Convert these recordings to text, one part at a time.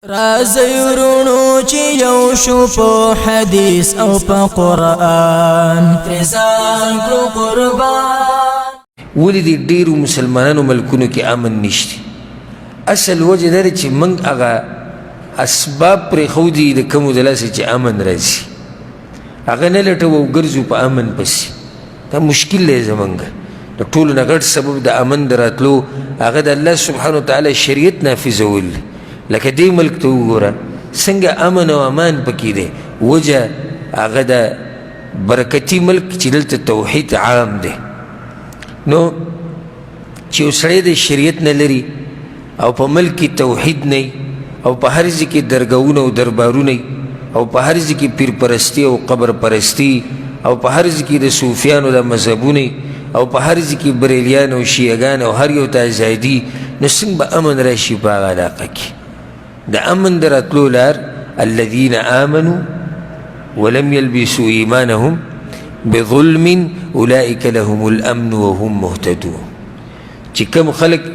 رازی ورونو چی یو شو په حدیث او په قرآن ترزان کرو قربان. ولی دی ډیرو مسلمانانو ملکونو کې امن نشتی. اصل وجه داره چې منگ اغا اسباب پر خودی د کمو دلاسه چې امن رازی اغا نلٹو او گرزو پا امن پسی. دا مشکل لی زمانگا دا طول نغٹ سبب دا امن دراتلو اغا دا اللہ سبحانه وتعالی شریعت نافذول لکه دی ملک تو گورا سنگا امن و امان پکی دے وجہ اغا دا برکتی ملک چی دلتا توحید عام دے نو چی اسڑے دا شریعت نلری او پا ملک کی توحید نئی او پا ہر ذکی درگاون او دربارو نئی او پا ہر ذکی پیر پرستی او قبر پرستی او پا ہر ذکی دا صوفیان او دا مذہبو نئی او پا ہر ذکی بریلیان او شیعگان او ہر یو تا زائدی نو سنگ با امن راشی پا آغا علاقہ کی دا امن در اطلو لار الذین آمنوا ولم يلبسوا ایمانهم بظلم اولئک لهم الامن وهم مهتدون. چی کم خلق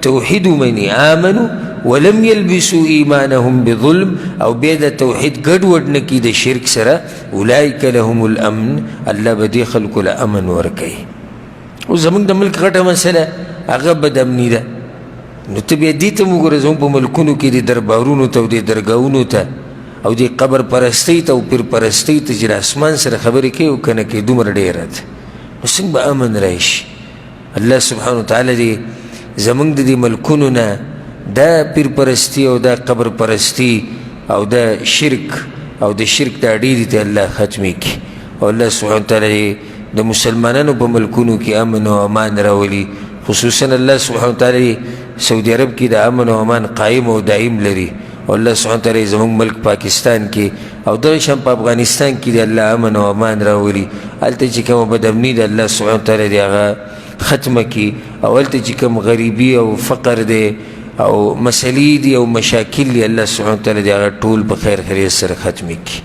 توحید منی آمنوا ولم يلبسوا ایمانهم بظلم او بید توحید گڑ وڈنکی دا شرک سرا اولئک لهم الامن اللہ بدی خلق الامن ورکی. او زمان دا ملک غٹا مسئلہ اغب دا امنی دا نو تبیا دیتا مگر زمان پا ملکونو کی دی دربارونو تا و دی درگاونو تا او دی قبر پرستی تا و پیر پرستی تا جل اسمان سر خبری که و کنکی دومر دیرات نو سنگ با امن رائش. اللہ سبحانه وتعالی دی زمان دی ملکونو نا دا پیر پرستی او دا قبر پرستی او دا شرک دا دیدی تا اللہ ختمی کی. او اللہ سبحانه وتعالی دا مسلمانانو پا ملکونو کی امن و امان راولی خصوصاً اللہ سبحانه وتعالی سعودی عرب کی دا امن و امان قائم و دائم لری. اور اللہ سبحانه وتعالی زمان ملک پاکستان کی او درشان پا افغانستان کی دا اللہ امن و امان راولی علتا چکم بدامنی دا اللہ سبحانه وتعالی دی آغا ختم کی او علتا چکم غریبی او فقر دے او مسئلی دی او مشاکل دی اللہ سبحانه وتعالی دی آغا طول بخیر خیریت سر ختم کی.